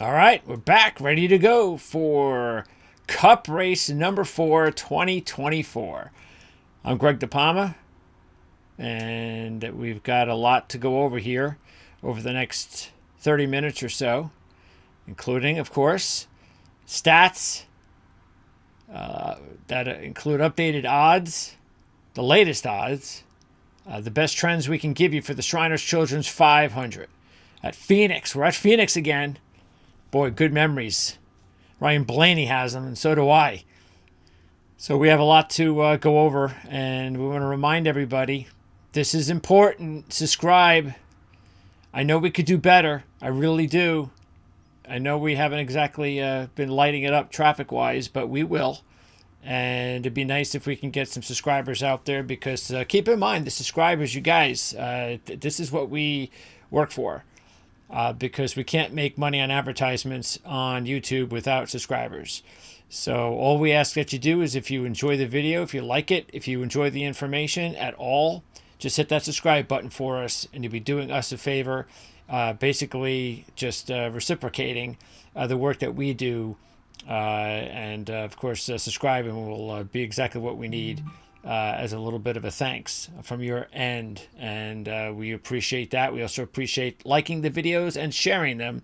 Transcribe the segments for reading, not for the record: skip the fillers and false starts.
All right, we're back, ready to go for Cup Race number 4, 2024. I'm Greg DePalma, and we've got a lot to go over here over the next 30 minutes or so, including, of course, stats that include updated odds, the latest odds, the best trends we can give you for the Shriners Children's 500 at Phoenix. We're at Phoenix again. Boy, good memories. Ryan Blaney has them, and so do I. So we have a lot to go over, and we want to remind everybody, this is important. Subscribe. I know we could do better. I really do. I know we haven't exactly been lighting it up traffic-wise, but we will. And it'd be nice if we can get some subscribers out there because keep in mind, the subscribers, you guys, this is what we work for. Because we can't make money on advertisements on YouTube without subscribers. So all we ask that you do is if you enjoy the video, if you like it, if you enjoy the information at all, just hit that subscribe button for us and you'll be doing us a favor, basically just reciprocating the work that we do. And of course, subscribing will be exactly what we need as a little bit of a thanks from your end, and we appreciate that. We also appreciate liking the videos and sharing them,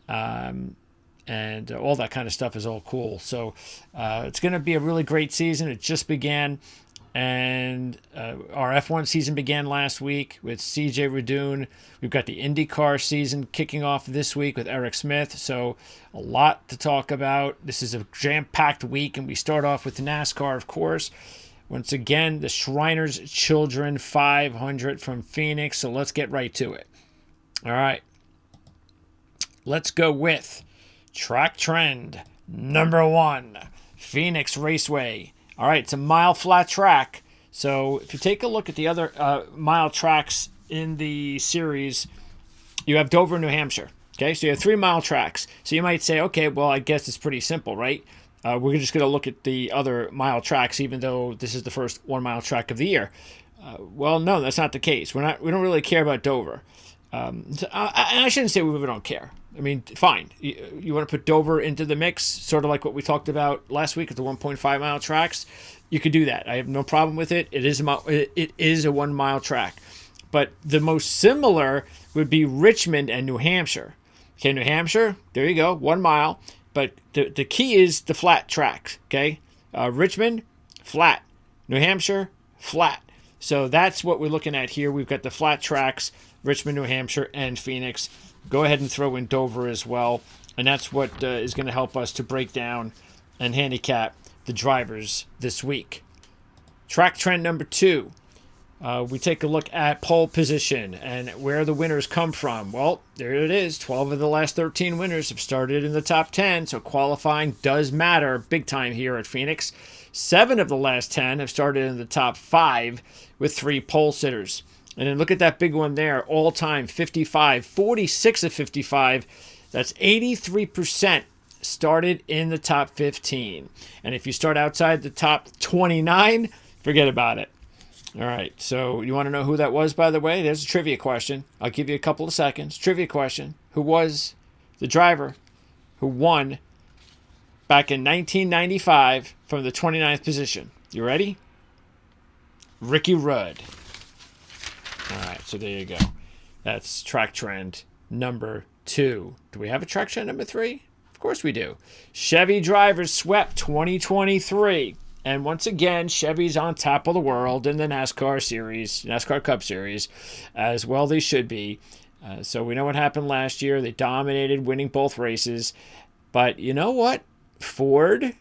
and all that kind of stuff is all cool. So it's going to be a really great season. It just began, and our F1 season began last week with CJ Radoon. We've got the IndyCar season kicking off this week with Eric Smith. So a lot to talk about. This is a jam-packed week, and we start off with NASCAR, of course. Once again, the Shriners Children 500 from Phoenix. So let's get right to it. All right. Let's go with track trend number 1, Phoenix Raceway. All right, it's a mile flat track. So if you take a look at the other mile tracks in the series, you have Dover, New Hampshire. Okay, so you have 3-mile tracks. So you might say, okay, well, I guess it's pretty simple, right? We're just going to look at the other mile tracks, even though this is the first 1-mile track of the year. Well, no, that's not the case. We don't really care about Dover. I shouldn't say we really don't care. I mean, fine. You want to put Dover into the mix, sort of like what we talked about last week at the 1.5-mile tracks. You could do that. I have no problem with it. It is a 1-mile track. But the most similar would be Richmond and New Hampshire. Okay, New Hampshire, there you go, 1 mile. But the key is the flat tracks, okay? Richmond, flat. New Hampshire, flat. So that's what we're looking at here. We've got the flat tracks, Richmond, New Hampshire, and Phoenix. Go ahead and throw in Dover as well. And that's what is going to help us to break down and handicap the drivers this week. Track trend number 2. We take a look at pole position and where the winners come from. Well, there it is. 12 of the last 13 winners have started in the top 10, so qualifying does matter big time here at Phoenix. 7 of the last 10 have started in the top 5 with 3 pole sitters. And then look at that big one there, all-time 55, 46 of 55. That's 83% started in the top 15. And if you start outside the top 29, forget about it. All right, so you want to know who that was, by the way? There's a trivia question. I'll give you a couple of seconds. Trivia question. Who was the driver who won back in 1995 from the 29th position? You ready? Ricky Rudd. All right, so there you go. That's track trend number 2. Do we have a track trend number 3? Of course we do. Chevy drivers swept 2023. And once again, Chevy's on top of the world in the NASCAR series, NASCAR Cup Series, as well they should be. So we know what happened last year. They dominated, winning both races. But you know what? Ford,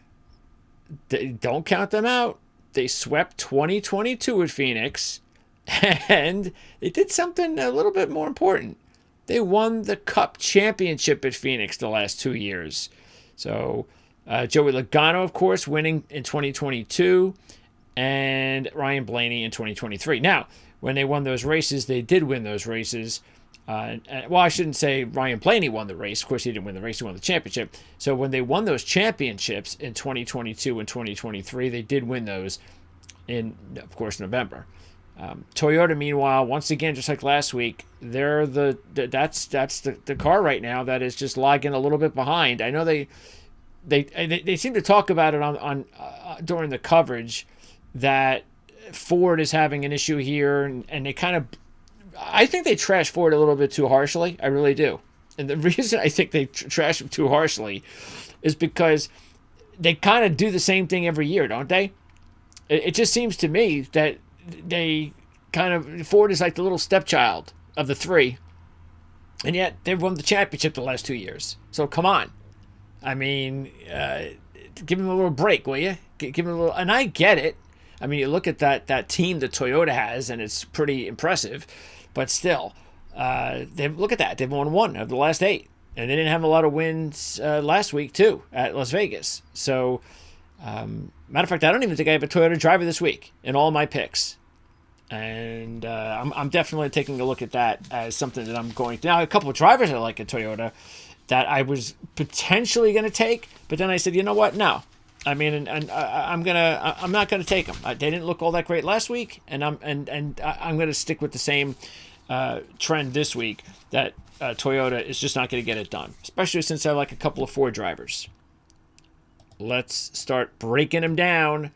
don't count them out. They swept 2022 at Phoenix, and they did something a little bit more important. They won the Cup Championship at Phoenix the last 2 years. So Joey Logano, of course, winning in 2022, and Ryan Blaney in 2023. Now, when they won those races, they did win those races. Well, I shouldn't say Ryan Blaney won the race. Of course, he didn't win the race. He won the championship. So when they won those championships in 2022 and 2023, they did win those in, of course, November. Toyota, meanwhile, once again, just like last week, they're that's the car right now that is just lagging a little bit behind. I know they seem to talk about it on during the coverage that Ford is having an issue here, and they kind of, I think they trash Ford a little bit too harshly. I really do. And the reason I think they trash them too harshly is because they kind of do the same thing every year, don't they? It just seems to me that they kind of, Ford is like the little stepchild of the three, and yet they've won the championship the last 2 years. So come on. I mean, give them a little break, will you? Give them a little, and I get it. I mean, you look at that team that Toyota has, and it's pretty impressive, but still, look at that. They've won 1 of the last 8, and they didn't have a lot of wins last week too at Las Vegas. So, matter of fact, I don't even think I have a Toyota driver this week in all my picks, and I'm definitely taking a look at that as something that I'm going to. Now, a couple of drivers I like at Toyota that I was potentially going to take, but then I said, you know what? No. I mean, and I'm not gonna take them. They didn't look all that great last week, and I'm gonna stick with the same trend this week that Toyota is just not gonna get it done, especially since I like a couple of Ford drivers. Let's start breaking them down,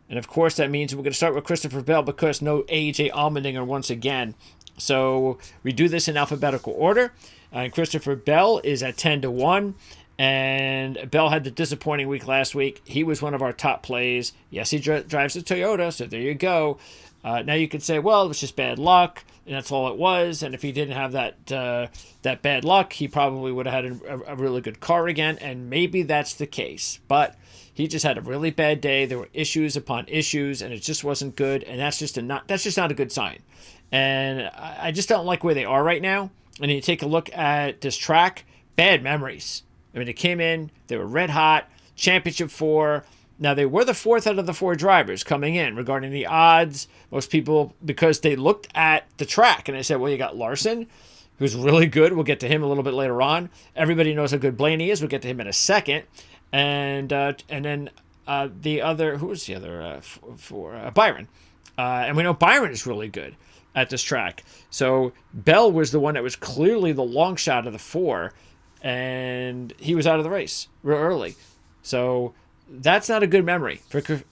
and of course that means we're gonna start with Christopher Bell because no AJ Allmendinger once again. So we do this in alphabetical order, and Christopher Bell is at 10-1. And Bell had the disappointing week last week. He was one of our top plays. Yes, he drives a Toyota, so there you go. Now you could say, well, it was just bad luck, and that's all it was. And if he didn't have that bad luck, he probably would have had a really good car again, and maybe that's the case. But he just had a really bad day. There were issues upon issues, and it just wasn't good. And that's just not a good sign. And I just don't like where they are right now. And you take a look at this track, bad memories. I mean, they came in, they were red hot, championship 4. Now, they were the 4th out of the 4 drivers coming in regarding the odds. Most people, because they looked at the track and they said, well, you got Larson, who's really good. We'll get to him a little bit later on. Everybody knows how good Blaney is. We'll get to him in a second. And then the other, who was the other for Byron? And we know Byron is really good at this track. So Bell was the one that was clearly the long shot of the 4. And he was out of the race real early. So that's not a good memory,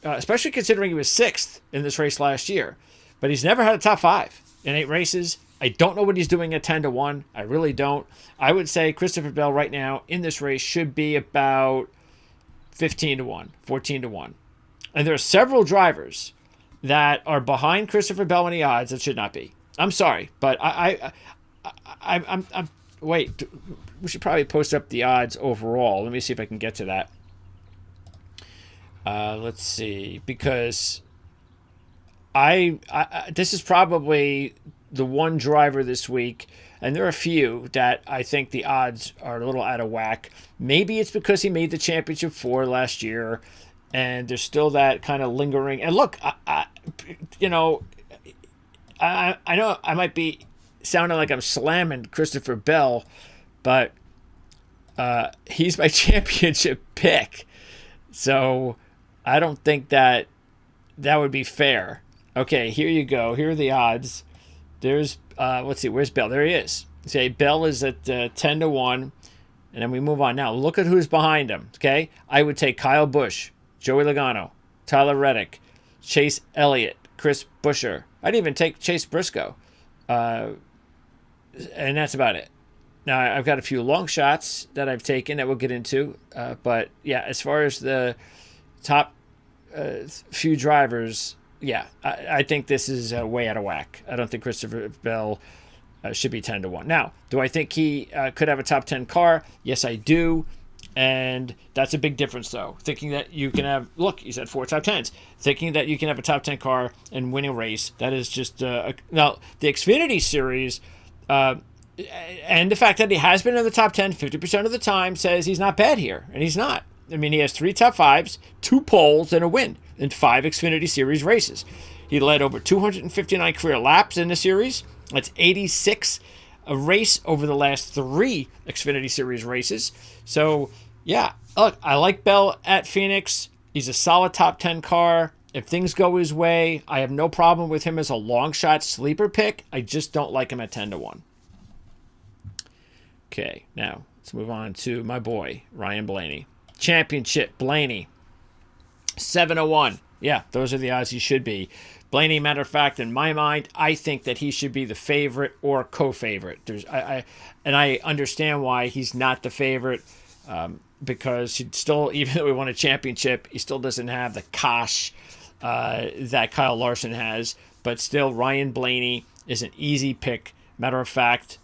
especially considering he was 6th in this race last year. But he's never had a top 5 in 8 races. I don't know what he's doing at 10-1. I really don't. I would say Christopher Bell right now in this race should be about 15-1, 14-1. And there are several drivers that are behind Christopher Bell in the odds that should not be. I'm sorry, but I'm wait, we should probably post up the odds overall. Let me see if I can get to that. Let's see, because I this is probably the one driver this week, and there are a few that I think the odds are a little out of whack. Maybe it's because he made the championship 4 last year, and there's still that kind of lingering. And look, I know I might be sounding like I'm slamming Christopher Bell, but he's my championship pick. So I don't think that would be fair. Okay, here you go. Here are the odds. There's, let's see, where's Bell? There he is. Say Bell is at 10-1, and then we move on. Now, look at who's behind him, okay? I would take Kyle Busch, Joey Logano, Tyler Reddick, Chase Elliott, Chris Buescher. I'd even take Chase Briscoe. And that's about it. Now, I've got a few long shots that I've taken that we'll get into. But, yeah, as far as the top few drivers, yeah, I think this is way out of whack. I don't think Christopher Bell should be 10-1. Now, do I think he could have a top 10 car? Yes, I do. And that's a big difference, though. Thinking that you can have, look, he's had 4 top 10s. Thinking that you can have a top 10 car and win a race, that is just, now, the Xfinity Series, and the fact that he has been in the top 10 50% of the time says he's not bad here, and he's not. I mean, he has 3 top 5s, 2 poles, and a win in 5 Xfinity Series races. He led over 259 career laps in the series. That's 86 a race over the last 3 Xfinity Series races. So, yeah, look, I like Bell at Phoenix. He's a solid top 10 car. If things go his way, I have no problem with him as a long shot sleeper pick. I just don't like him at 10-1. Okay, now let's move on to my boy, Ryan Blaney. Championship, Blaney. 7-1. Yeah, those are the odds he should be. Blaney, matter of fact, in my mind, I think that he should be the favorite or co-favorite. And I understand why he's not the favorite, because he still, even though he won a championship, he still doesn't have the cash that Kyle Larson has. But still, Ryan Blaney is an easy pick. Matter of fact,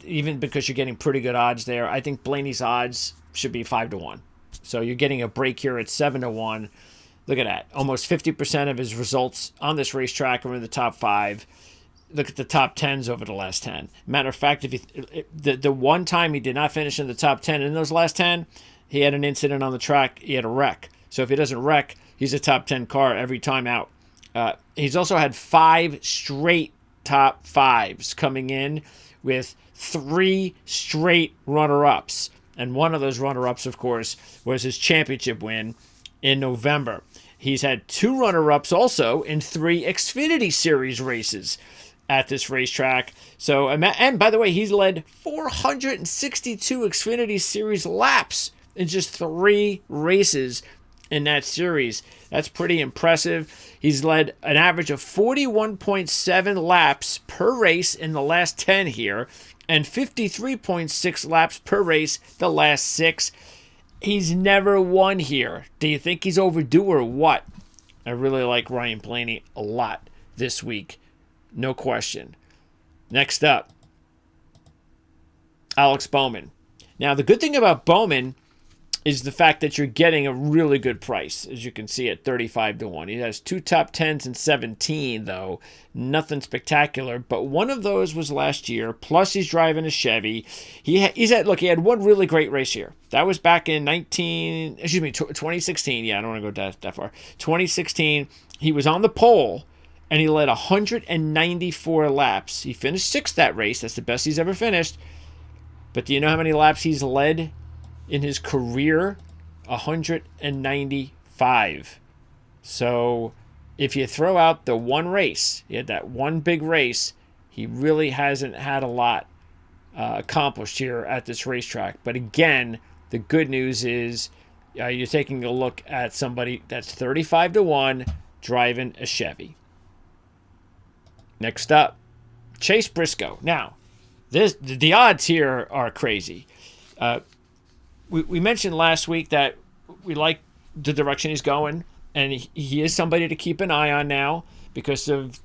even because you're getting pretty good odds there, I think Blaney's odds should be 5-1. So you're getting a break here at 7-1. Look at that. Almost 50% of his results on this racetrack are in the top 5. Look at the top 10s over the last 10. Matter of fact, the one time he did not finish in the top 10 in those last 10, he had an incident on the track. He had a wreck. So if he doesn't wreck, he's a top 10 car every time out. He's also had 5 straight top 5s coming in with 3 straight runner-ups. And one of those runner-ups, of course, was his championship win in November. He's had 2 runner-ups also in 3 Xfinity Series races at this racetrack. So, and by the way, he's led 462 Xfinity Series laps in just 3 races in that series. That's pretty impressive. He's led an average of 41.7 laps per race in the last 10 here, and 53.6 laps per race the last 6. He's never won here. Do you think he's overdue or what? I really like Ryan Blaney a lot this week. No question. Next up, Alex Bowman. Now, the good thing about Bowman is the fact that you're getting a really good price, as you can see at 35-1. He has 2 top 10s and 17, though. Nothing spectacular, but one of those was last year, plus he's driving a Chevy. He had one really great race here. That was back in 2016. Yeah, I don't want to go that far. 2016, he was on the pole, and he led 194 laps. He finished 6th that race. That's the best he's ever finished. But do you know how many laps he's led in his career? 195. So if you throw out the one race, he had that one big race, he really hasn't had a lot accomplished here at this racetrack. But again, the good news is you're taking a look at somebody that's 35-1 driving a Chevy. Next up, Chase Briscoe. Now, the odds here are crazy. We mentioned last week that we like the direction he's going, and he is somebody to keep an eye on now because of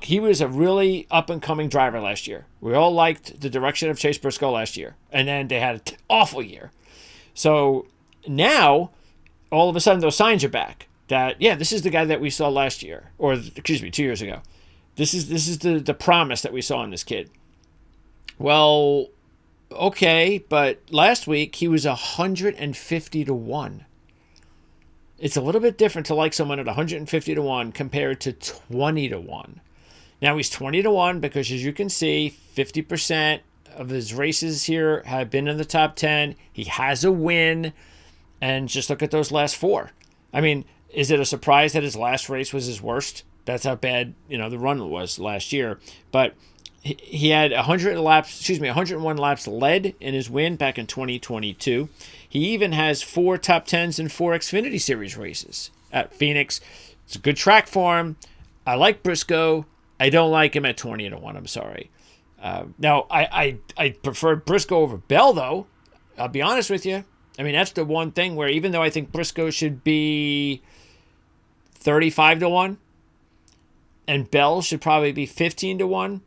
he was a really up-and-coming driver last year. We all liked the direction of Chase Briscoe last year, and then they had an awful year. So now, all of a sudden, those signs are back that, yeah, this is the guy that we saw last year, or 2 years ago. This is the promise that we saw in this kid. Well, okay, but last week he was 150-1. It's a little bit different to like someone at 150-1 compared to 20-1. Now he's 20-1 because, as you can see, 50% of his races here have been in the top 10. He has a win, and just look at those last 4. I mean, is it a surprise that his last race was his worst? That's how bad, the run was last year. But he had 101 laps led in his win back in 2022. He even has 4 top 10s and 4 Xfinity Series races at Phoenix. It's a good track for him. I like Briscoe. I don't like him at 20-1. I'm sorry. Now, I prefer Briscoe over Bell, though. I'll be honest with you. I mean, that's the one thing where even though I think Briscoe should be 35-1 and Bell should probably be 15-1,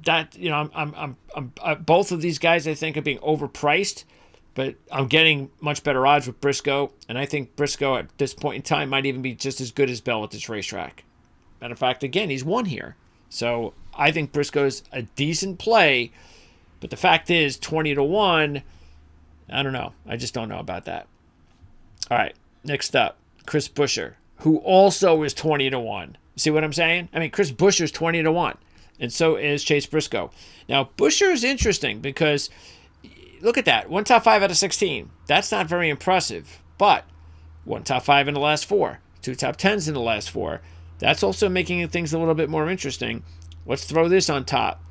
that, I'm both of these guys I think are being overpriced, but I'm getting much better odds with Briscoe, and I think Briscoe at this point in time might even be just as good as Bell at this racetrack. Matter of fact, again, he's won here. So I think Briscoe's a decent play, but the fact is 20-1, I don't know. I just don't know about that. All right, next up, Chris Buescher, who also is 20-1. See what I'm saying? I mean, Chris Buescher's 20-1. And so is Chase Briscoe. Now, Buescher is interesting because, look at that. 1 top 5 out of 16. That's not very impressive. But 1 top 5 in the last 4. 2 top 10s in the last 4. That's also making things a little bit more interesting. Let's throw this on top.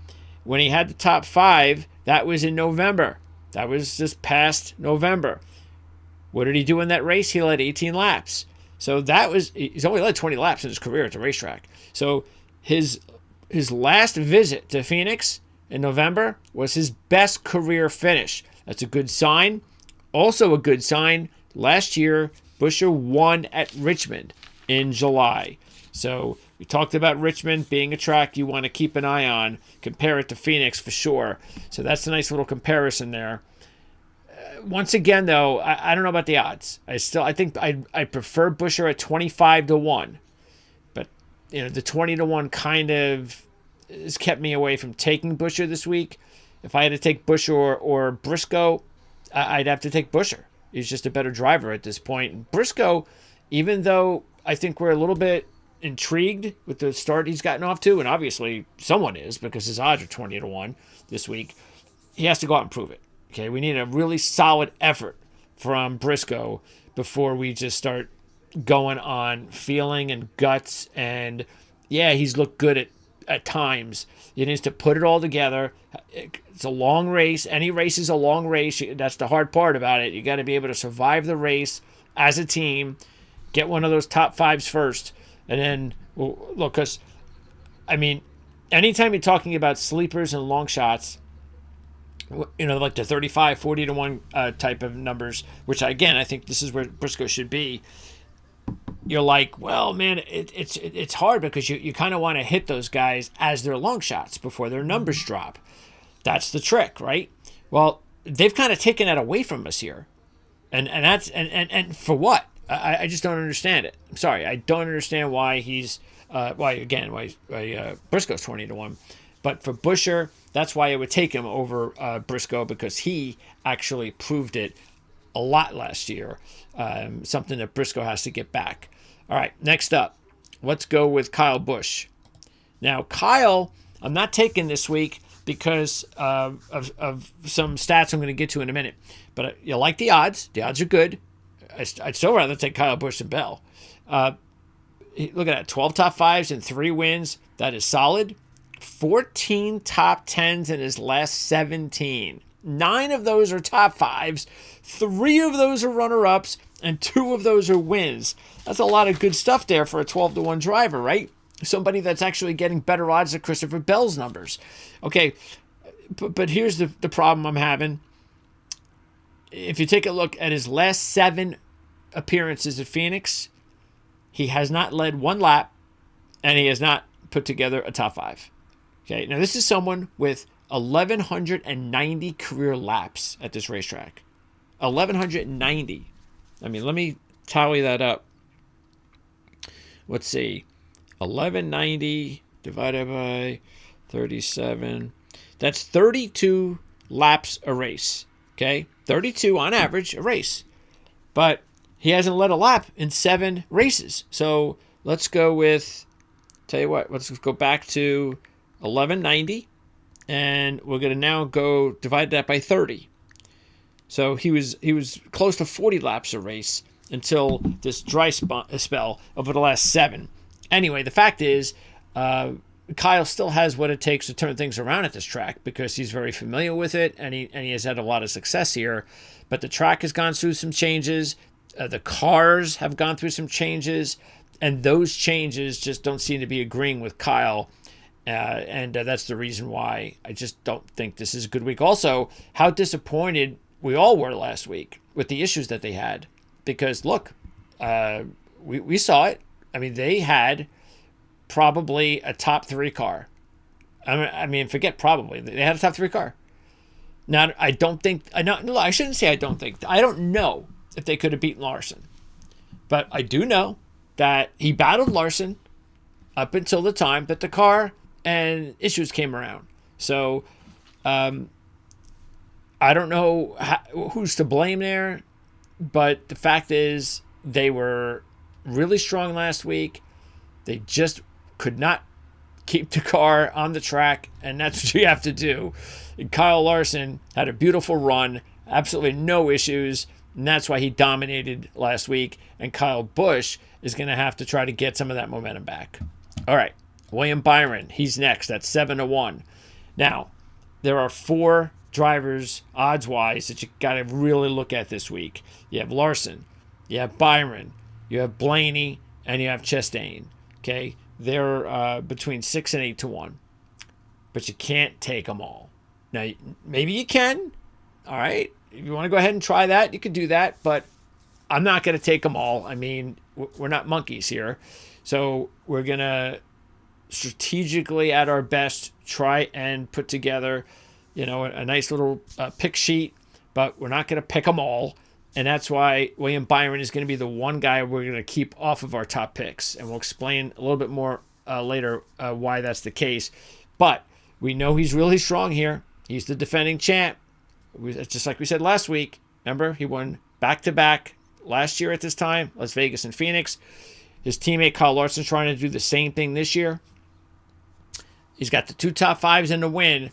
When he had the top 5, that was in November. That was just past November. What did he do in that race? He led 18 laps. So he's only led 20 laps in his career at the racetrack. So his last visit to Phoenix in November was his best career finish. That's a good sign. Also a good sign, last year, Buescher won at Richmond in July. So we talked about Richmond being a track you want to keep an eye on. Compare it to Phoenix for sure. So that's a nice little comparison there. Once again, though, I don't know about the odds. I think I prefer Buescher at 25-1. But, the 20-1 kind of has kept me away from taking Buescher this week. If I had to take Buescher or Briscoe, I'd have to take Buescher. He's just a better driver at this point. And Briscoe, even though I think we're a little bit intrigued with the start he's gotten off to, and obviously someone is because his odds are 20-1 this week, he has to go out and prove it. Okay, we need a really solid effort from Briscoe before we just start going on feeling and guts. And yeah, he's looked good at times. He needs to put it all together. It's a long race. Any race is a long race. That's the hard part about it. You got to be able to survive the race as a team, get one of those top 5s first, and then look. Because anytime you're talking about sleepers and long shots, like the 35, 40-1 type of numbers, which again, I think this is where Briscoe should be. You're like, well, man, it's hard because you kind of want to hit those guys as their long shots before their numbers drop. That's the trick, right? Well, they've kind of taken that away from us here. And that's and for what? I just don't understand it. I'm sorry. I don't understand why he's why Briscoe's 20-1. But for Buescher, that's why I would take him over Briscoe, because he actually proved it a lot last year. Something that Briscoe has to get back. All right, next up, let's go with Kyle Busch. Now, Kyle, I'm not taking this week because of some stats I'm going to get to in a minute. But you like the odds. The odds are good. I'd still rather take Kyle Busch than Bell. Look at that, 12 top 5s and 3 wins. That is solid. 14 top 10s in his last 17. 9 of those are top 5s. 3 of those are runner-ups. And 2 of those are wins. That's a lot of good stuff there for a 12-1 driver, right? Somebody that's actually getting better odds than Christopher Bell's numbers. Okay, but here's the problem I'm having. If you take a look at his last 7 appearances at Phoenix, he has not led 1 lap, and he has not put together a top 5. Okay, now this is someone with 1,190 career laps at this racetrack. 1,190. Let me tally that up. Let's see. 1,190 divided by 37. That's 32 laps a race. Okay? 32 on average a race. But he hasn't led a lap in 7 races. So let's go with, tell you what, let's go back to 1,190. And we're going to now go divide that by 30. So he was close to 40 laps a race until this dry spell over the last 7. Anyway, the fact is, Kyle still has what it takes to turn things around at this track because he's very familiar with it and he has had a lot of success here. But the track has gone through some changes. The cars have gone through some changes. And those changes just don't seem to be agreeing with Kyle. And that's the reason why I just don't think this is a good week. Also, how disappointed we all were last week with the issues that they had. Because, look, we saw it. I mean, they had probably a top 3 car. I mean, forget probably. They had a top 3 car. Now, I shouldn't say I don't think. I don't know if they could have beaten Larson. But I do know that he battled Larson up until the time that the car and issues came around. So, I don't know who's to blame there. But the fact is, they were really strong last week. They just could not keep the car on the track, and that's what you have to do. And Kyle Larson had a beautiful run, absolutely no issues, And that's why he dominated last week. And Kyle Busch is going to have to try to get some of that momentum back. All right. William Byron, he's next. That's 7-1. Now, there are 4 drivers, odds-wise, that you got to really look at this week. You have Larson, you have Byron, you have Blaney, and you have Chastain. Okay? They're between 6 and 8-1. But you can't take them all. Now, maybe you can. All right? If you want to go ahead and try that, you can do that. But I'm not going to take them all. I mean, we're not monkeys here. So we're going to strategically, at our best, try and put together, a nice little pick sheet. But we're not going to pick them all. And that's why William Byron is going to be the one guy we're going to keep off of our top picks. And we'll explain a little bit more later why that's the case. But we know he's really strong here. He's the defending champ. Just like we said last week. Remember, he won back-to-back last year at this time, Las Vegas and Phoenix. His teammate Kyle Larson's trying to do the same thing this year. He's got the 2 top 5s in the win.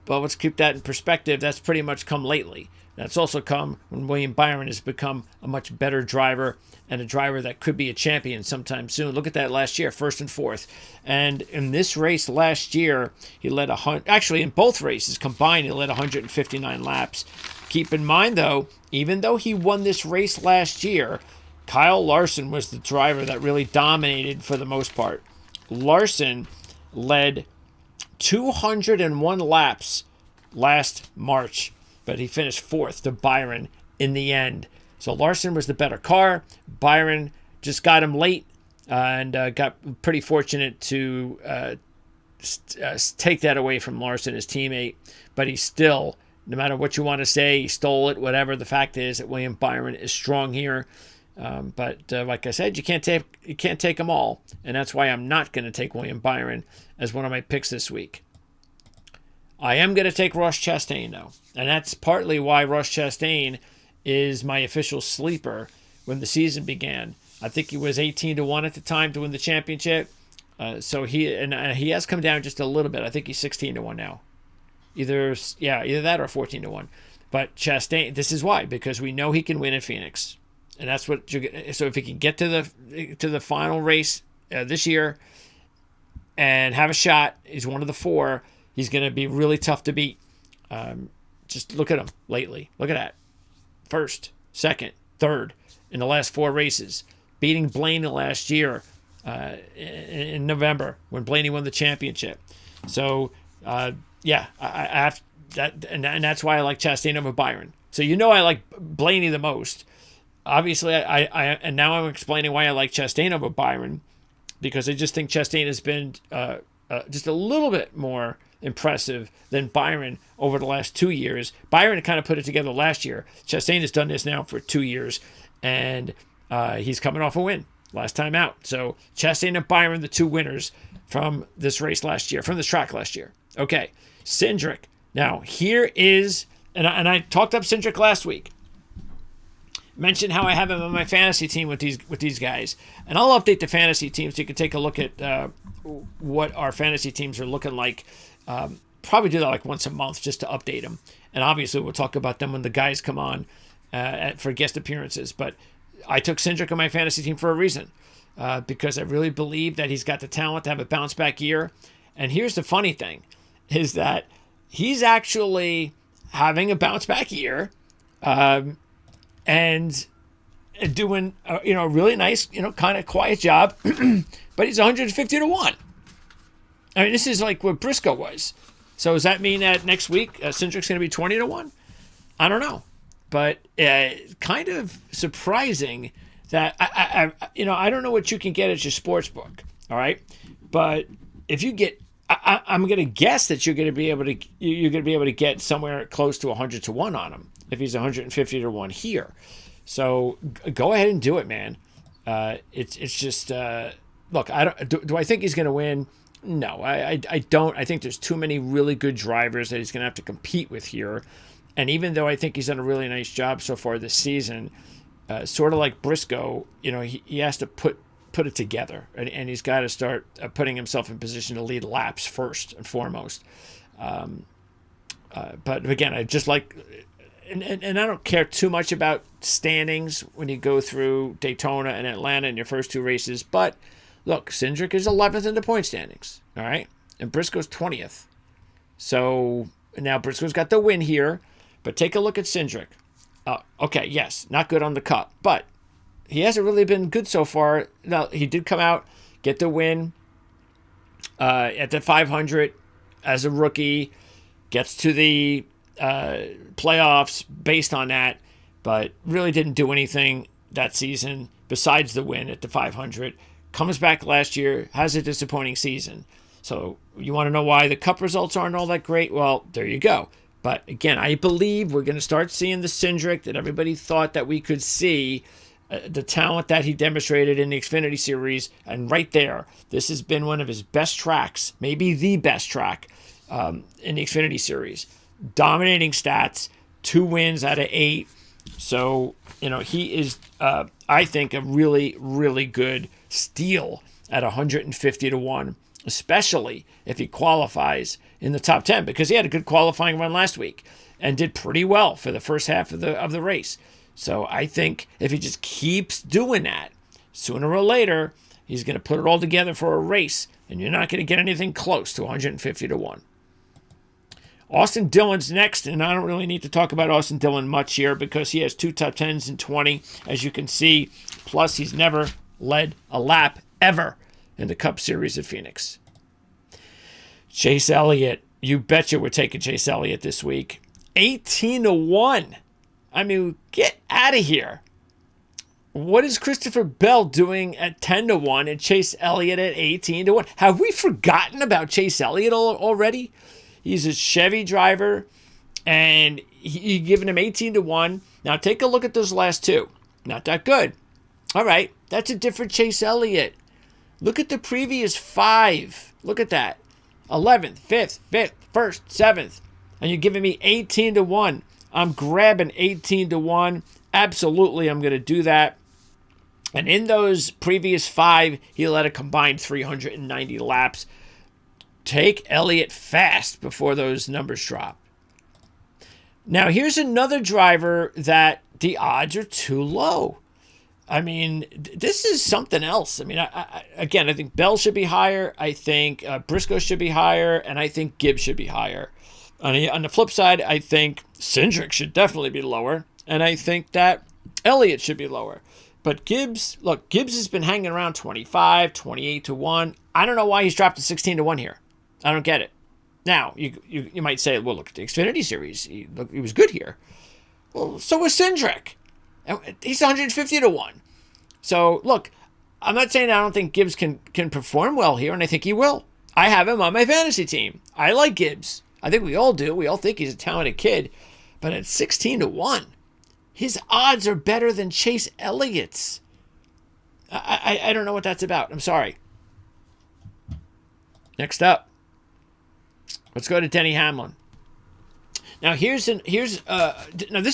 But let's keep that in perspective. That's pretty much come lately. That's also come when William Byron has become a much better driver and a driver that could be a champion sometime soon. Look at that last year, 1st and 4th. And in this race last year, he led actually in both races combined, he led 159 laps. Keep in mind, though, even though he won this race last year, Kyle Larson was the driver that really dominated for the most part. Larson led 201 laps last March, but he finished 4th to Byron in the end. So Larson was the better car. Byron just got him late and got pretty fortunate to take that away from Larson, his teammate. But he still, no matter what you want to say, he stole it, whatever. The fact is that William Byron is strong here. But like I said, you can't take them all. And that's why I'm not going to take William Byron as one of my picks this week. I am going to take Ross Chastain, though. And that's partly why Ross Chastain is my official sleeper when the season began. I think he was 18-1 at the time to win the championship. So he has come down just a little bit. I think he's 16-1 now. Either that or 14-1. But Chastain, this is why, because we know he can win at Phoenix. And that's what so if he can get to the final race this year and have a shot, he's one of the 4. He's going to be really tough to beat. Just look at him lately. Look at that. 1st, 2nd, 3rd in the last 4 races. Beating Blaney last year in November when Blaney won the championship. So, I have that, and that's why I like Chastain over Byron. So I like Blaney the most. Obviously, and now I'm explaining why I like Chastain over Byron, because I just think Chastain has been just a little bit more impressive than Byron over the last 2 years. Byron kind of put it together last year. Chastain has done this now for 2 years, and he's coming off a win last time out. So Chastain and Byron, the 2 winners from this race last year, from this track last year. Okay, Cindric. Now, here is, and I talked up Cindric last week. Mentioned how I have him on my fantasy team with these guys. And I'll update the fantasy team so you can take a look at what our fantasy teams are looking like. Probably do that like once a month just to update them. And obviously we'll talk about them when the guys come on for guest appearances. But I took Cindric on my fantasy team for a reason. Because I really believe that he's got the talent to have a bounce back year. And here's the funny thing, is that he's actually having a bounce back year. And doing a really nice, kind of quiet job, but he's 150-1. I mean, this is like what Briscoe was. So does that mean that next week Cindric's going to be 20-1? I don't know, but kind of surprising that I don't know what you can get at your sports book, all right? But if you get, I'm going to guess that you're going to be able to get somewhere close to 100-1 on him. If he's 150-1 here. So go ahead and do it, man. It's just, look, do I think he's going to win? No, I don't. I think there's too many really good drivers that he's going to have to compete with here. And even though I think he's done a really nice job so far this season, sort of like Briscoe, he has to put it together. And he's got to start putting himself in position to lead laps first and foremost. But again, I just like... and I don't care too much about standings when you go through Daytona and Atlanta in your first two races. But look, Cindric is 11th in the point standings. All right. And Briscoe's 20th. So now Briscoe's got the win here. But take a look at Cindric. Okay, yes, not good on the Cup. But he hasn't really been good so far. Now, he did come out, get the win at the 500 as a rookie. Gets to the playoffs based on that, but really didn't do anything that season besides the win at the 500. Comes back last year, has a disappointing season. So you want to know why the Cup results aren't all that great? Well, there you go. But again, I believe we're going to start seeing the Cindric that everybody thought that we could see, the talent that he demonstrated in the Xfinity Series. And right there, this has been one of his best tracks, maybe the best track in the Xfinity Series. Dominating stats, 2 wins out of 8. So, he is, I think, a really, really good steal at 150 to 1, especially if he qualifies in the top 10, because he had a good qualifying run last week and did pretty well for the first half of the race. So I think if he just keeps doing that, sooner or later, he's going to put it all together for a race, and you're not going to get anything close to 150 to 1. Austin Dillon's next, and I don't really need to talk about Austin Dillon much here because he has 2 top 10s in 20, as you can see. Plus, he's never led a lap ever in the Cup Series at Phoenix. Chase Elliott, you betcha we're taking Chase Elliott this week. 18 to 1. I mean, get out of here. What is Christopher Bell doing at 10 to 1 and Chase Elliott at 18 to 1? Have we forgotten about Chase Elliott already? He's a Chevy driver, and you're giving him 18 to 1. Now take a look at those last 2. Not that good. All right, that's a different Chase Elliott. Look at the previous 5. Look at that. 11th, 5th, 1st, 7th. And you're giving me 18 to 1. I'm grabbing 18 to 1. Absolutely, I'm going to do that. And in those previous 5, he led a combined 390 laps. Take Elliott fast before those numbers drop. Now, here's another driver that the odds are too low. I mean, this is something else. I mean, I think Bell should be higher. I think Briscoe should be higher. And I think Gibbs should be higher. On the flip side, I think Cindric should definitely be lower. And I think that Elliott should be lower. But Gibbs has been hanging around 25, 28 to 1. I don't know why he's dropped to 16 to 1 here. I don't get it. Now, you might say, well, look at the Xfinity Series. He was good here. Well, so was Cindric. He's 150 to 1. So, look, I'm not saying I don't think Gibbs can perform well here, and I think he will. I have him on my fantasy team. I like Gibbs. I think we all do. We all think he's a talented kid. But at 16 to 1, his odds are better than Chase Elliott's. I don't know what that's about. I'm sorry. Next up, let's go to Denny Hamlin. Now this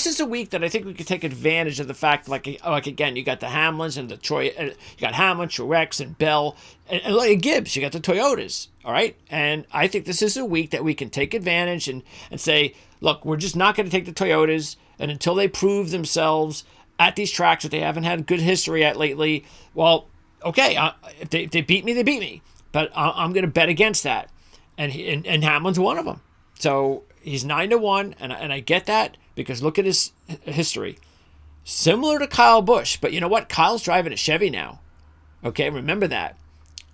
is a week that I think we could take advantage of the fact, like again, you got the Hamlins and the you got Hamlin, Truex, and Bell, and like Gibbs, you got the Toyotas, all right? And I think this is a week that we can take advantage and say, look, we're just not going to take the Toyotas, and until they prove themselves at these tracks that they haven't had good history at lately, well, okay, if they beat me, they beat me, but I'm going to bet against that, and Hamlin's one of them. So he's 9 to 1, and I get that because look at his history. Similar to Kyle Busch, but you know what? Kyle's driving a Chevy now. Okay, remember that.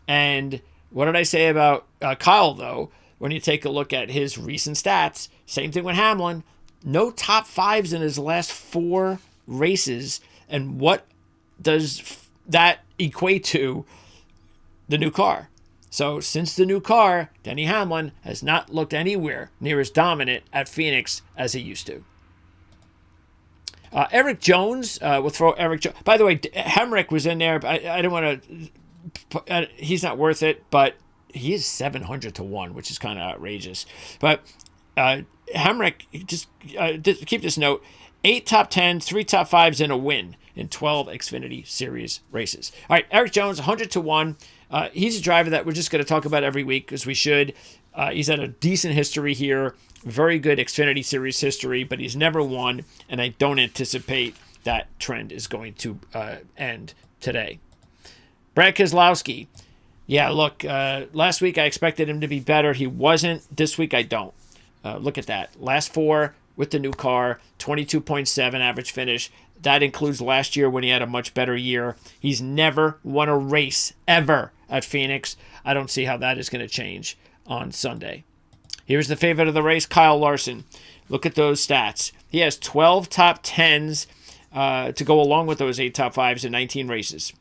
And what did I say about Kyle, though? When you take a look at his recent stats, same thing with Hamlin. No top 5s in his last 4 races. And what does that equate to? The new car. So since the new car, Denny Hamlin has not looked anywhere near as dominant at Phoenix as he used to. Eric Jones, we'll throw Eric Jones. By the way, Hemrick was in there. But I don't want to. He's not worth it, but he is 700 to 1, which is kind of outrageous. But Hemrick, just keep this note: 8 top 10s, 3 top 5s, and a win in 12 Xfinity Series races. All right, Eric Jones, 100 to 1. He's a driver that we're just going to talk about every week because we should. He's had a decent history here, very good Xfinity Series history, but he's never won, and I don't anticipate that trend is going to end today. Brad Keselowski. Yeah, look, last week I expected him to be better. He wasn't. This week I don't. Look at that. Last 4 with the new car, 22.7 average finish. That includes last year when he had a much better year. He's never won a race ever at Phoenix. I don't see how that is going to change on Sunday. Here's the favorite of the race, Kyle Larson. Look at those stats. He has 12 top 10s to go along with those 8 top 5s in 19 races.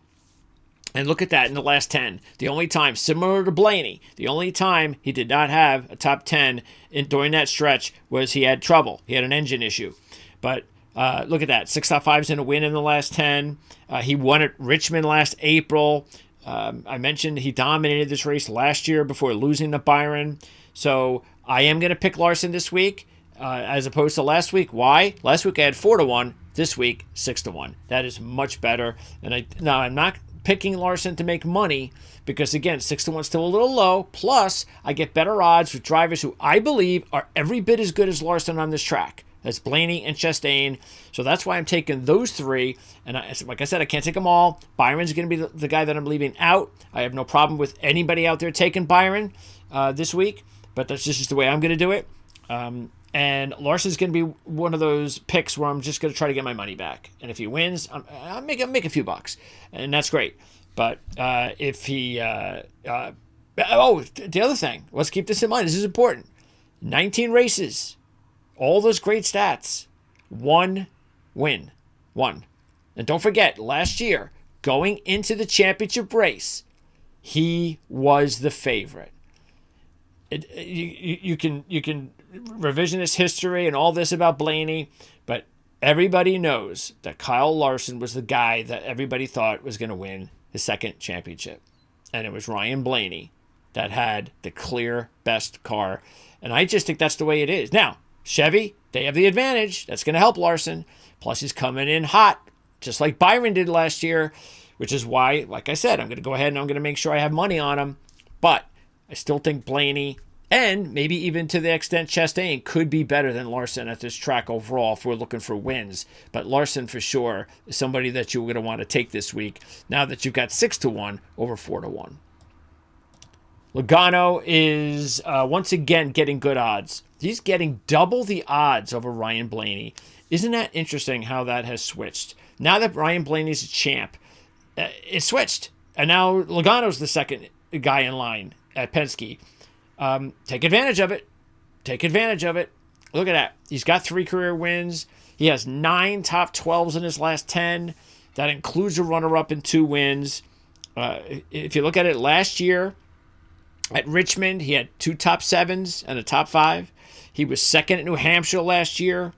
And look at that in the last 10. The only time, similar to Blaney, the only time he did not have a top 10 during that stretch was he had trouble. He had an engine issue. But look at that. 6 top 5s in a win in the last 10. He won at Richmond last April. I mentioned he dominated this race last year before losing to Byron. So I am going to pick Larson this week as opposed to last week. Why? Last week I had 4-1. This week, 6-1. That is much better. And now I'm not picking Larson to make money because, again, 6-1 is still a little low. Plus, I get better odds with drivers who I believe are every bit as good as Larson on this track. That's Blaney and Chastain. So that's why I'm taking those 3. And like I said, I can't take them all. Byron's going to be the guy that I'm leaving out. I have no problem with anybody out there taking Byron this week, but that's just the way I'm going to do it. And Larson's going to be one of those picks where I'm just going to try to get my money back. And if he wins, I'll make a few bucks. And that's great. But if he... the other thing. Let's keep this in mind. This is important. 19 races. All those great stats. 1 win. 1. And don't forget, last year, going into the championship race, he was the favorite. You can revisionist history and all this about Blaney, but everybody knows that Kyle Larson was the guy that everybody thought was going to win his second championship. And it was Ryan Blaney that had the clear best car. And I just think that's the way it is. Now, Chevy, they have the advantage. That's going to help Larson. Plus, he's coming in hot, just like Byron did last year, which is why, like I said, I'm going to go ahead and I'm going to make sure I have money on him. But I still think Blaney, and maybe even to the extent Chastain, could be better than Larson at this track overall if we're looking for wins. But Larson, for sure, is somebody that you're going to want to take this week now that you've got 6-1 over 4-1. Logano is once again getting good odds. He's getting double the odds over Ryan Blaney. Isn't that interesting how that has switched? Now that Ryan Blaney's a champ, it switched. And now Logano's the second guy in line at Penske. Take advantage of it. Take advantage of it. Look at that. He's got 3 career wins. He has 9 top 12s in his last 10. That includes a runner-up and 2 wins. If you look at it last year at Richmond, he had 2 top 7s and a top 5. He was second at New Hampshire last year.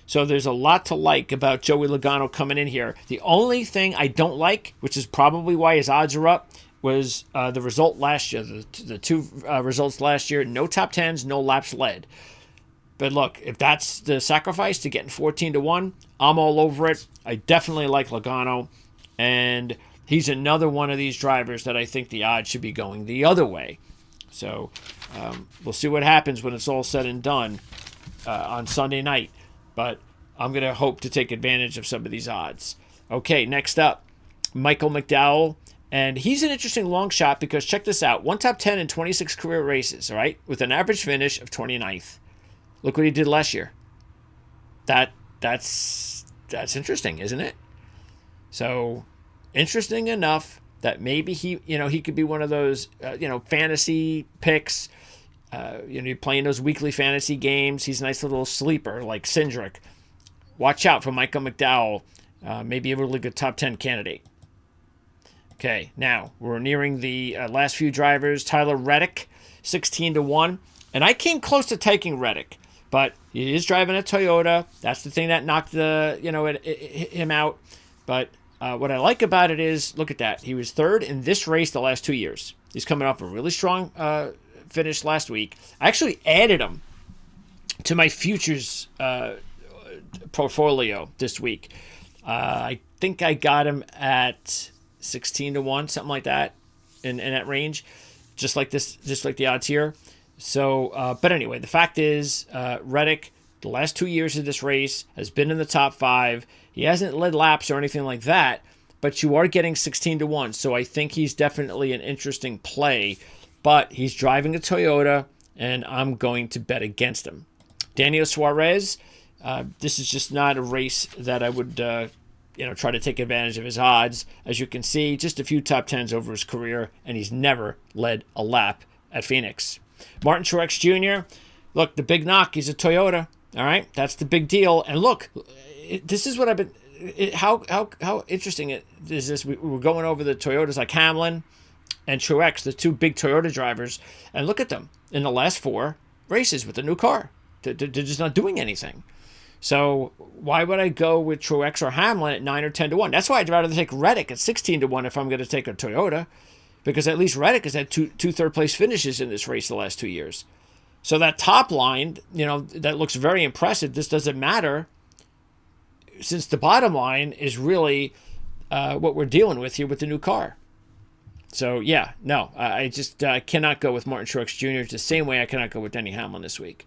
So there's a lot to like about Joey Logano coming in here. The only thing I don't like, which is probably why his odds are up, was the result last year. The 2 results last year, no top 10s, no laps led. But look, if that's the sacrifice to getting 14-1, I'm all over it. I definitely like Logano. And he's another one of these drivers that I think the odds should be going the other way. So we'll see what happens when it's all said and done on Sunday night. But I'm going to hope to take advantage of some of these odds. Okay, next up, Michael McDowell. And he's an interesting long shot because check this out. 1 top 10 in 26 career races, all right, with an average finish of 29th. Look what he did last year. That's interesting, isn't it? So interesting enough that maybe he could be one of those fantasy picks. You're playing those weekly fantasy games. He's a nice little sleeper like Cindric. Watch out for Michael McDowell. Maybe a really good top 10 candidate. Okay, now we're nearing the last few drivers. Tyler Reddick, 16-1. And I came close to taking Reddick, but he is driving a Toyota. That's the thing that knocked him out. But what I like about it is, look at that. He was 3rd in this race the last 2 years. He's coming off a really strong finish last week. I actually added him to my futures portfolio this week. I think I got him at 16-1, something like that, in that range, just like the odds here. But anyway, the fact is, Reddick, the last 2 years of this race, has been in the top 5. He hasn't led laps or anything like that, but you are getting 16-1. So I think he's definitely an interesting play. But he's driving a Toyota, and I'm going to bet against him. Daniel Suarez, this is just not a race that I would try to take advantage of his odds. As you can see, just a few top 10s over his career, and he's never led a lap at Phoenix. Martin Truex Jr., look, the big knock, he's a Toyota. All right, that's the big deal. And look, this is what I've been. How interesting it is this? We're going over the Toyotas like Hamlin and Truex, the two big Toyota drivers, and look at them in the last 4 races with the new car. They're just not doing anything. So why would I go with Truex or Hamlin at 9 or 10-1? That's why I'd rather take Reddick at 16-1 if I'm going to take a Toyota, because at least Reddick has had two third-place finishes in this race the last 2 years. So that top line, that looks very impressive. This doesn't matter, since the bottom line is really what we're dealing with here with the new car. So, yeah, no, I just cannot go with Martin Truex Jr. It's the same way I cannot go with Denny Hamlin this week.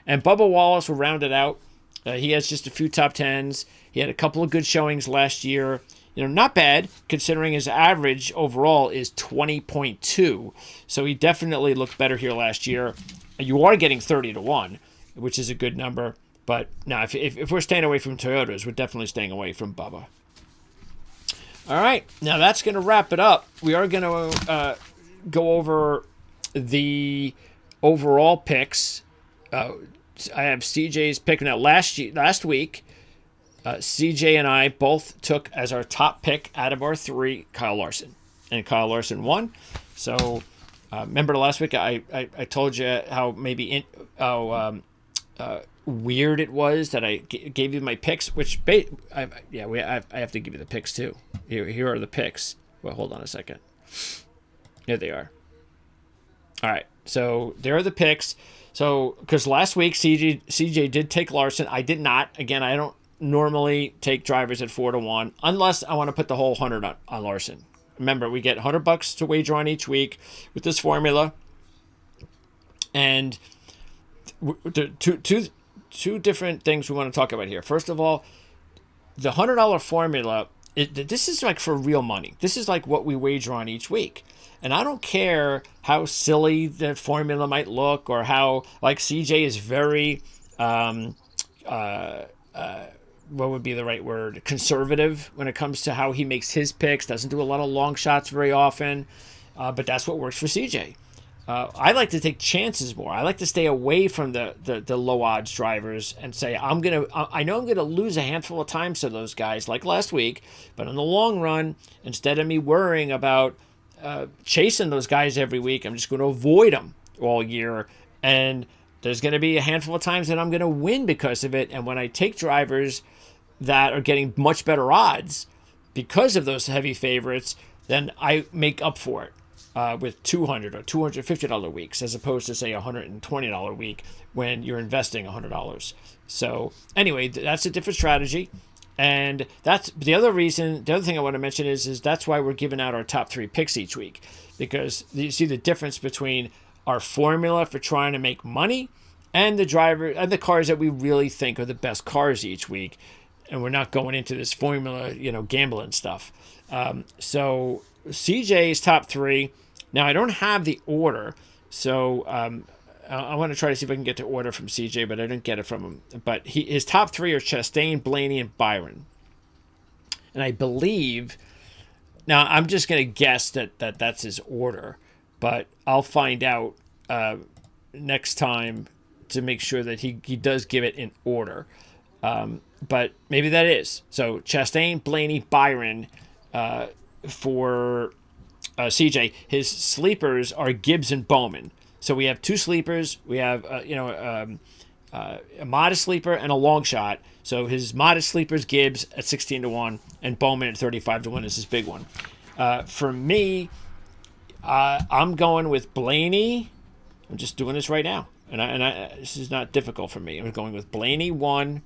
And Bubba Wallace will round it out. He has just a few top 10s. He had a couple of good showings last year. Not bad, considering his average overall is 20.2. So he definitely looked better here last year. You are getting 30-1, which is a good number. But now, if we're staying away from Toyotas, we're definitely staying away from Bubba. All right, now that's going to wrap it up. We are going to go over the overall picks. I have CJ's pick. Now, last week, CJ and I both took as our top pick out of our 3 Kyle Larson. And Kyle Larson won. So, remember last week I told you how weird it was that I gave you my picks, which I have to give you the picks too. Here are the picks. Well, hold on a second. Here they are. All right, so there are the picks. So because last week CJ did take Larson, I did not. Again, I don't normally take drivers at 4-1 unless I want to put the whole 100 on Larson. Remember, we get $100 to wager on each week with this formula, and the two different things we want to talk about here. First of all, the $100 formula, this is like for real money. This is like what we wager on each week. And I don't care how silly the formula might look or how, like, CJ is very, what would be the right word? Conservative when it comes to how he makes his picks. Doesn't do a lot of long shots very often. But that's what works for CJ. I like to take chances more. I like to stay away from the low odds drivers and say I know I'm gonna lose a handful of times to those guys like last week, but in the long run, instead of me worrying about chasing those guys every week, I'm just going to avoid them all year. And there's going to be a handful of times that I'm going to win because of it. And when I take drivers that are getting much better odds because of those heavy favorites, then I make up for it with $200 or $250 weeks, as opposed to, say, a $120 week when you're investing $100. So anyway, that's a different strategy. And that's the other reason. The other thing I want to mention is that's why we're giving out our top 3 picks each week, because you see the difference between our formula for trying to make money and the driver and the cars that we really think are the best cars each week. And we're not going into this formula, gambling stuff. So CJ's top 3. Now I don't have the order, so I want to try to see if I can get the order from CJ, but I didn't get it from him. But his top 3 are Chastain, Blaney, and Byron. And I believe, now I'm just going to guess that's his order, but I'll find out next time to make sure that he does give it in order. But maybe that is. So Chastain, Blaney, Byron for CJ. His sleepers are Gibbs and Bowman. So we have 2 sleepers. We have a modest sleeper and a long shot. So his modest sleeper's Gibbs at 16-1, and Bowman at 35-1 is his big one. For me, I'm going with Blaney. I'm just doing this right now, and this is not difficult for me. I'm going with Blaney 1,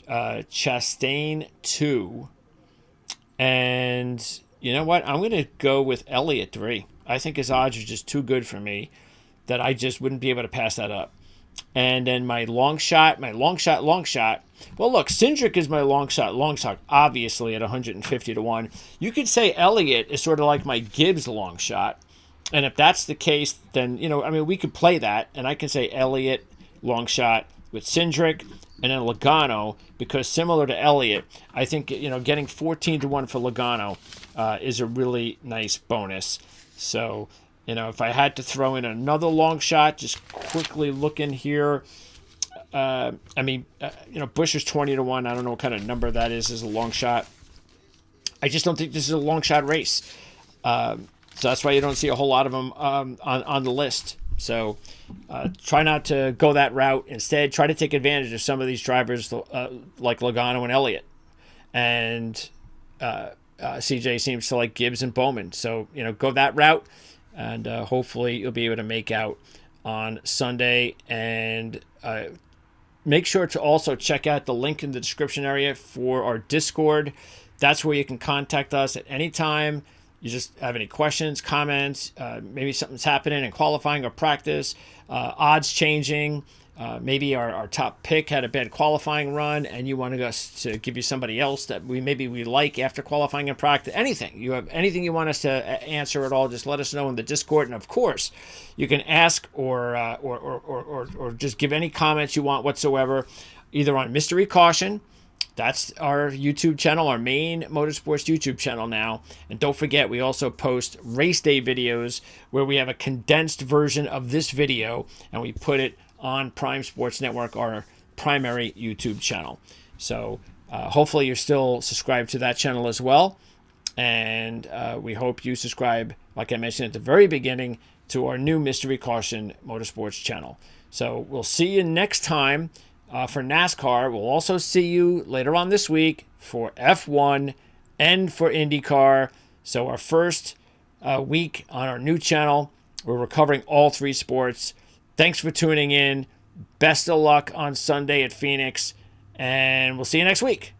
Chastain 2, and you know what? I'm going to go with Elliott 3. I think his odds are just too good for me. that I just wouldn't be able to pass that up. And then my long shot. Well, look, Cindric is my long shot, obviously at 150 to 1. You could say Elliott is sort of like my Gibbs long shot. And if that's the case, then, we could play that. And I can say Elliott long shot with Cindric and then Logano, because similar to Elliott, I think, getting 14 to 1 for Logano is a really nice bonus. So, if I had to throw in another long shot, just quickly look in here. Buescher's 20 to 1. I don't know what kind of number that is as a long shot. I just don't think this is a long shot race. So that's why you don't see a whole lot of them on the list. So try not to go that route. Instead, try to take advantage of some of these drivers like Logano and Elliott. And CJ seems to like Gibbs and Bowman. So, go that route. And hopefully you'll be able to make out on Sunday. And make sure to also check out the link in the description area for our Discord. That's where you can contact us at any time. You just have any questions, comments, maybe something's happening in qualifying or practice, odds changing, maybe our top pick had a bad qualifying run and you want us to give you somebody else that we like after qualifying and practice. Anything you want us to answer at all, just let us know in the Discord. And of course, you can ask or just give any comments you want whatsoever, either on Mystery Caution. That's our YouTube channel, our main motorsports YouTube channel now. And don't forget, we also post Raceday videos where we have a condensed version of this video and we put it on Prime Sports Network, our primary YouTube channel. So hopefully you're still subscribed to that channel as well. And we hope you subscribe, like I mentioned at the very beginning, to our new Mystery Caution Motorsports channel. So we'll see you next time. For NASCAR. We'll also see you later on this week for F1 and for IndyCar. So our first week on our new channel, where we're covering all three sports. Thanks for tuning in. Best of luck on Sunday at Phoenix, and we'll see you next week.